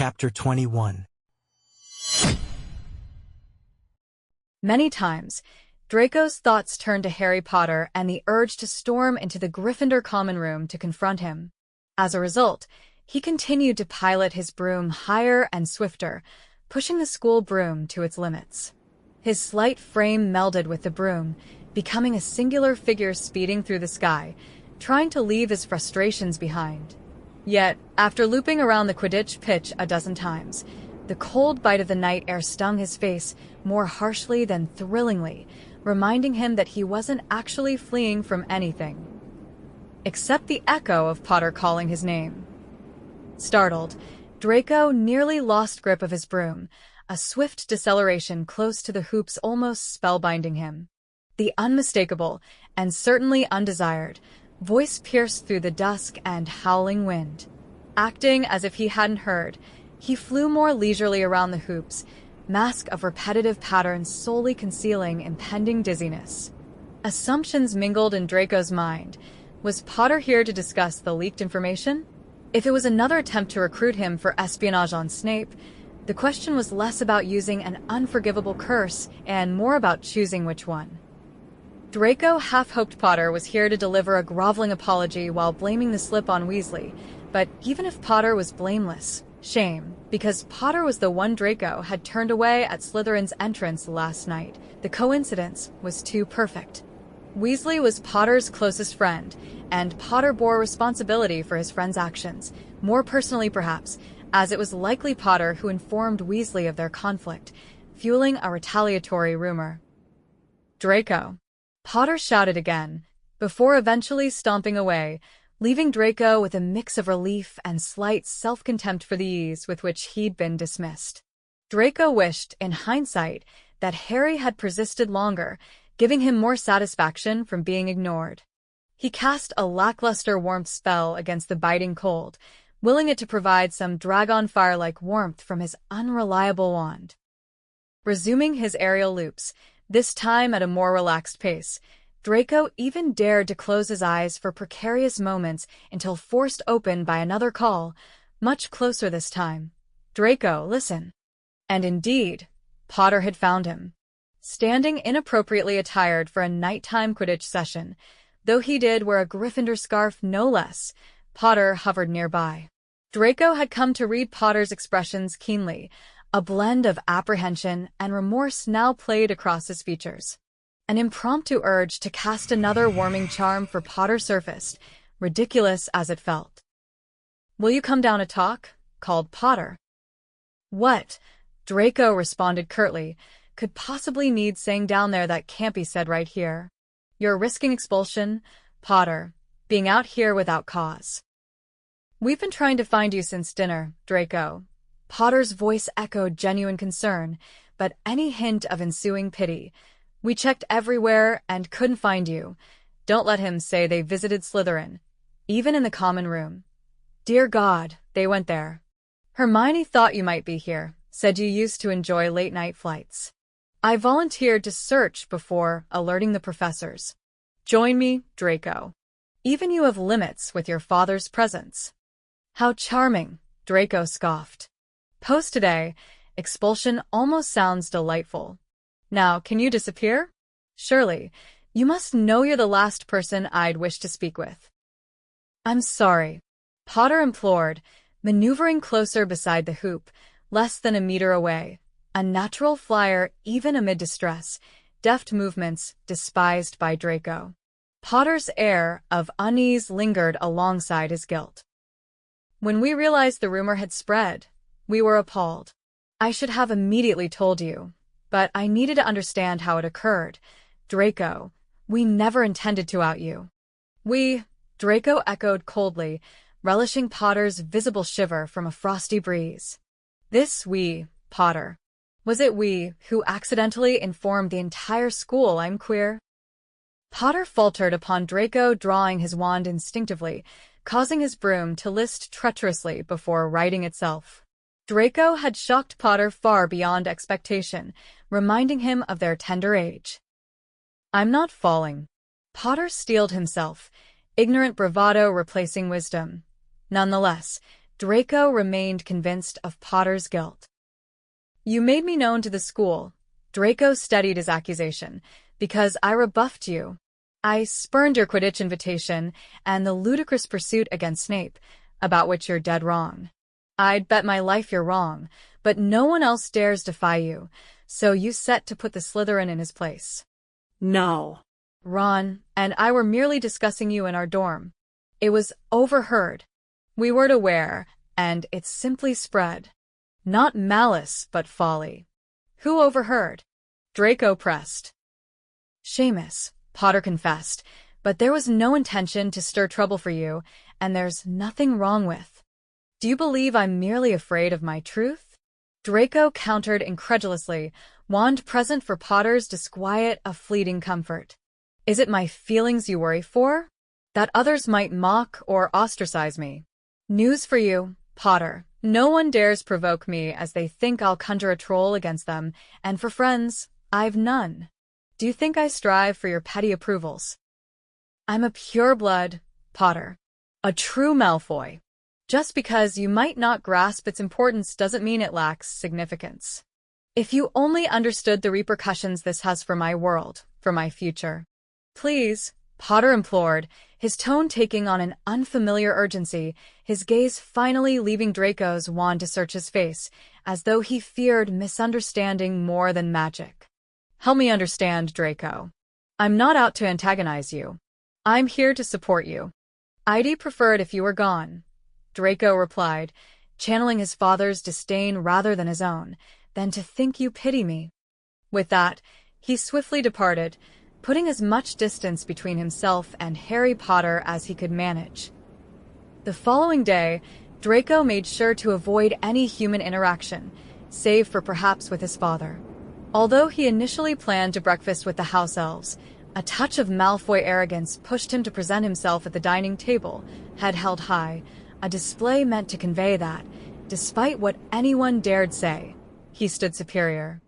Chapter 21. Many times, Draco's thoughts turned to Harry Potter and the urge to storm into the Gryffindor common room to confront him. As a result, he continued to pilot his broom higher and swifter, pushing the school broom to its limits. His slight frame melded with the broom, becoming a singular figure speeding through the sky, trying to leave his frustrations behind. Yet, after looping around the Quidditch pitch a dozen times, the cold bite of the night air stung his face more harshly than thrillingly, reminding him that he wasn't actually fleeing from anything, except the echo of Potter calling his name. Startled, Draco nearly lost grip of his broom, a swift deceleration close to the hoops almost spellbinding him. The unmistakable, and certainly undesired, voice pierced through the dusk and howling wind. Acting as if he hadn't heard, he flew more leisurely around the hoops, mask of repetitive patterns solely concealing impending dizziness. Assumptions mingled in Draco's mind. Was Potter here to discuss the leaked information? If it was another attempt to recruit him for espionage on Snape, the question was less about using an unforgivable curse and more about choosing which one. Draco half-hoped Potter was here to deliver a groveling apology while blaming the slip on Weasley, but even if Potter was blameless, shame, because Potter was the one Draco had turned away at Slytherin's entrance last night. The coincidence was too perfect. Weasley was Potter's closest friend, and Potter bore responsibility for his friend's actions, more personally perhaps, as it was likely Potter who informed Weasley of their conflict, fueling a retaliatory rumor. Draco. Potter shouted again, before eventually stomping away, leaving Draco with a mix of relief and slight self-contempt for the ease with which he'd been dismissed. Draco wished, in hindsight, that Harry had persisted longer, giving him more satisfaction from being ignored. He cast a lackluster warmth spell against the biting cold, willing it to provide some dragon fire-like warmth from his unreliable wand. Resuming his aerial loops, this time at a more relaxed pace, Draco even dared to close his eyes for precarious moments until forced open by another call, much closer this time. "Draco, listen." And indeed, Potter had found him. Standing inappropriately attired for a nighttime Quidditch session, though he did wear a Gryffindor scarf no less, Potter hovered nearby. Draco had come to read Potter's expressions keenly. A blend of apprehension and remorse now played across his features. An impromptu urge to cast another warming charm for Potter surfaced, ridiculous as it felt. "Will you come down to talk?" called Potter. "What?" Draco responded curtly. "Could possibly need saying down there that can't be said right here. You're risking expulsion, Potter, being out here without cause." "We've been trying to find you since dinner, Draco." Potter's voice echoed genuine concern, but any hint of ensuing pity. "We checked everywhere and couldn't find you. Don't let him say they visited Slytherin, even in the common room. Dear God, they went there. Hermione thought you might be here, said you used to enjoy late-night flights. I volunteered to search before alerting the professors. Join me, Draco. Even you have limits with your father's presence." "How charming," Draco scoffed. "Post today, expulsion almost sounds delightful. Now, can you disappear? Surely, you must know you're the last person I'd wish to speak with." "I'm sorry," Potter implored, maneuvering closer beside the hoop, less than a meter away, a natural flyer even amid distress, deft movements despised by Draco. Potter's air of unease lingered alongside his guilt. "When we realized the rumor had spread, we were appalled. I should have immediately told you, but I needed to understand how it occurred. Draco, we never intended to out you." "We," Draco echoed coldly, relishing Potter's visible shiver from a frosty breeze. "This we, Potter. Was it we who accidentally informed the entire school I'm queer?" Potter faltered upon Draco drawing his wand instinctively, causing his broom to list treacherously before righting itself. Draco had shocked Potter far beyond expectation, reminding him of their tender age. "I'm not falling." Potter steeled himself, ignorant bravado replacing wisdom. Nonetheless, Draco remained convinced of Potter's guilt. "You made me known to the school," Draco steadied his accusation, "because I rebuffed you. I spurned your Quidditch invitation and the ludicrous pursuit against Snape, about which you're dead wrong. I'd bet my life you're wrong, but no one else dares defy you, so you set to put the Slytherin in his place." "No." "Ron and I were merely discussing you in our dorm. It was overheard. We weren't aware, and it simply spread. Not malice, but folly." "Who overheard?" Draco pressed. "Seamus," Potter confessed, "but there was no intention to stir trouble for you, and there's nothing wrong with." "Do you believe I'm merely afraid of my truth?" Draco countered incredulously, wand present for Potter's disquiet a fleeting comfort. "Is it my feelings you worry for? That others might mock or ostracize me? News for you, Potter. No one dares provoke me as they think I'll conjure a troll against them, and for friends, I've none. Do you think I strive for your petty approvals? I'm a pure-blood Potter, a true Malfoy. Just because you might not grasp its importance doesn't mean it lacks significance. If you only understood the repercussions this has for my world, for my future." "Please," Potter implored, his tone taking on an unfamiliar urgency, his gaze finally leaving Draco's wand to search his face, as though he feared misunderstanding more than magic. "Help me understand, Draco. I'm not out to antagonize you. I'm here to support you. I'd prefer it if you were gone," Draco replied, channeling his father's disdain rather than his own, "than to think you pity me." With that, he swiftly departed, putting as much distance between himself and Harry Potter as he could manage. The following day, Draco made sure to avoid any human interaction, save for perhaps with his father. Although he initially planned to breakfast with the house elves, a touch of Malfoy arrogance pushed him to present himself at the dining table, head held high, a display meant to convey that, despite what anyone dared say, he stood superior.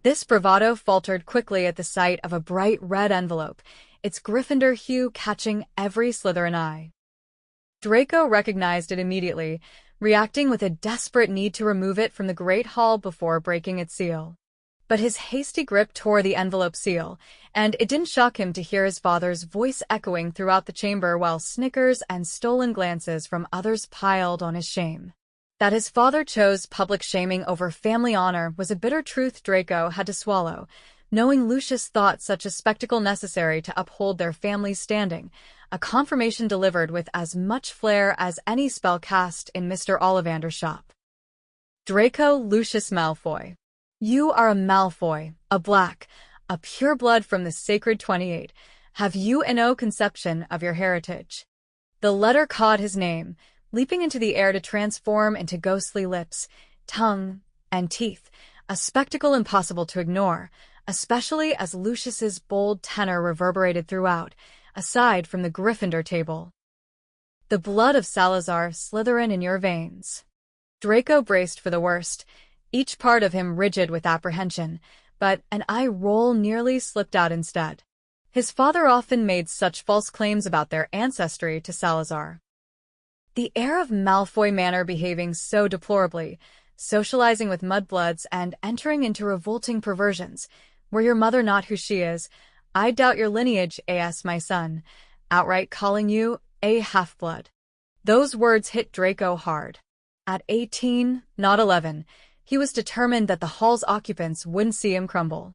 This bravado faltered quickly at the sight of a bright red envelope, its Gryffindor hue catching every Slytherin eye. Draco recognized it immediately, reacting with a desperate need to remove it from the Great Hall before breaking its seal. But his hasty grip tore the envelope seal, and it didn't shock him to hear his father's voice echoing throughout the chamber while snickers and stolen glances from others piled on his shame. That his father chose public shaming over family honor was a bitter truth Draco had to swallow, knowing Lucius thought such a spectacle necessary to uphold their family's standing, a confirmation delivered with as much flair as any spell cast in Mr. Ollivander's shop. "Draco Lucius Malfoy. You are a Malfoy, a black, a pure-blood from the sacred 28. Have you no conception of your heritage?" The letter caught his name, leaping into the air to transform into ghostly lips, tongue, and teeth, a spectacle impossible to ignore, especially as Lucius's bold tenor reverberated throughout, aside from the Gryffindor table. "The blood of Salazar Slytherin in your veins." Draco braced for the worst, each part of him rigid with apprehension, but an eye roll nearly slipped out instead. His father often made such false claims about their ancestry to Salazar. The air of Malfoy Manor behaving so deplorably, socializing with mudbloods and entering into revolting perversions. Were your mother not who she is, I doubt your lineage, my son, outright calling you a half-blood. Those words hit Draco hard. At 18, not 11, he was determined that the hall's occupants wouldn't see him crumble.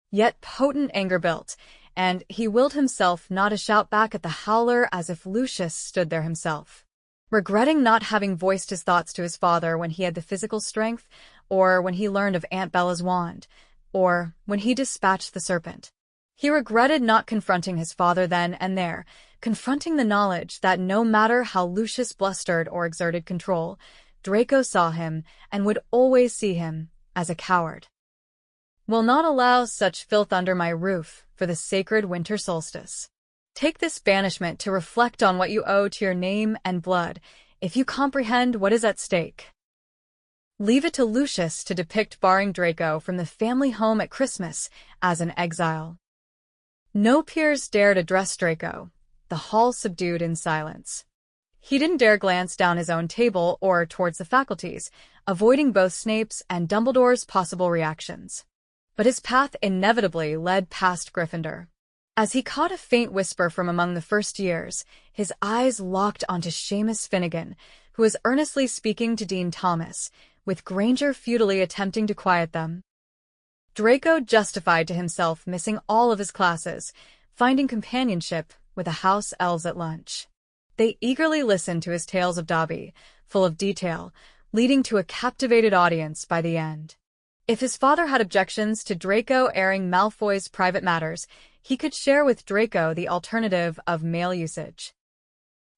Yet potent anger built, and he willed himself not to shout back at the howler as if Lucius stood there himself. Regretting not having voiced his thoughts to his father when he had the physical strength, or when he learned of Aunt Bella's wand, or when he dispatched the serpent. He regretted not confronting his father then and there, confronting the knowledge that no matter how Lucius blustered or exerted control, Draco saw him, and would always see him, as a coward. "Will not allow such filth under my roof for the sacred winter solstice. Take this banishment to reflect on what you owe to your name and blood, if you comprehend what is at stake." Leave it to Lucius to depict barring Draco from the family home at Christmas as an exile. No peers dared address Draco, the hall subdued in silence. He didn't dare glance down his own table or towards the faculty's, avoiding both Snape's and Dumbledore's possible reactions. But his path inevitably led past Gryffindor. As he caught a faint whisper from among the first years, his eyes locked onto Seamus Finnegan, who was earnestly speaking to Dean Thomas, with Granger futilely attempting to quiet them. Draco justified to himself missing all of his classes, finding companionship with the house elves at lunch. They eagerly listened to his tales of Dobby, full of detail, leading to a captivated audience by the end. If his father had objections to Draco airing Malfoy's private matters, he could share with Draco the alternative of mail usage.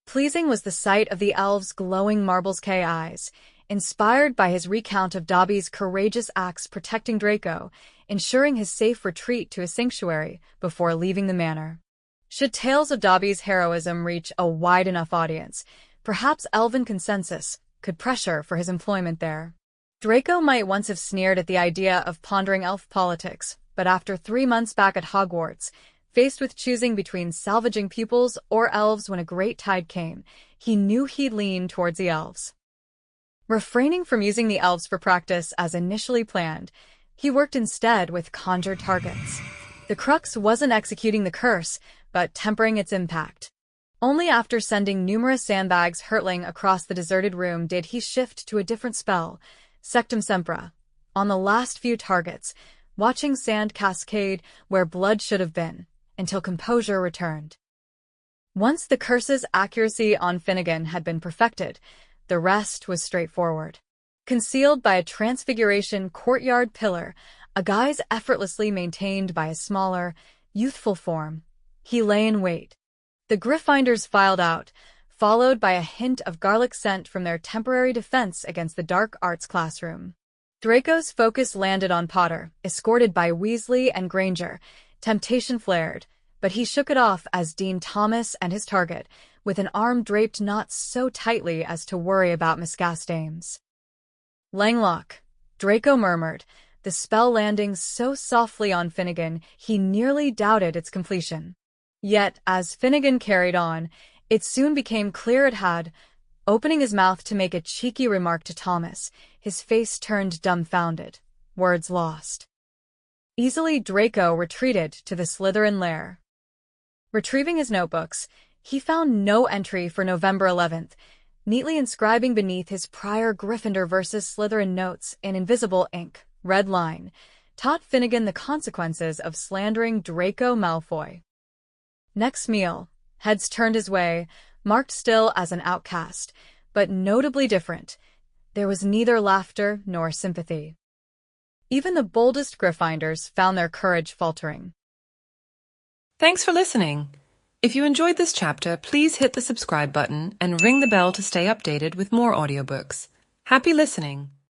Pleasing was the sight of the elves' glowing Marbles K eyes, inspired by his recount of Dobby's courageous acts protecting Draco, ensuring his safe retreat to a sanctuary before leaving the manor. Should tales of Dobby's heroism reach a wide enough audience, perhaps elven consensus could pressure for his employment there. Draco might once have sneered at the idea of pondering elf politics, but after 3 months back at Hogwarts, faced with choosing between salvaging pupils or elves when a great tide came, he knew he'd lean towards the elves. Refraining from using the elves for practice as initially planned, he worked instead with conjured targets. The crux wasn't executing the curse, but tempering its impact. Only after sending numerous sandbags hurtling across the deserted room did he shift to a different spell, Sectum Sempra, on the last few targets, watching sand cascade where blood should have been, until composure returned. Once the curse's accuracy on Finnegan had been perfected, the rest was straightforward. Concealed by a transfiguration courtyard pillar, a guise effortlessly maintained by a smaller, youthful form, he lay in wait. The Gryffindors filed out, followed by a hint of garlic scent from their temporary defense against the dark arts classroom. Draco's focus landed on Potter, escorted by Weasley and Granger. Temptation flared, but he shook it off as Dean Thomas and his target, with an arm draped not so tightly as to worry about Miscastames. Langlock, Draco murmured, the spell landing so softly on Finnegan he nearly doubted its completion. Yet, as Finnegan carried on, it soon became clear it had. Opening his mouth to make a cheeky remark to Thomas, his face turned dumbfounded, words lost. Easily Draco retreated to the Slytherin lair. Retrieving his notebooks, he found no entry for November 11th, neatly inscribing beneath his prior Gryffindor versus Slytherin notes in invisible ink, red line, taught Finnegan the consequences of slandering Draco Malfoy. Next meal, heads turned his way, marked still as an outcast, but notably different. There was neither laughter nor sympathy. Even the boldest Gryffindors found their courage faltering. Thanks for listening. If you enjoyed this chapter, please hit the subscribe button and ring the bell to stay updated with more audiobooks. Happy listening!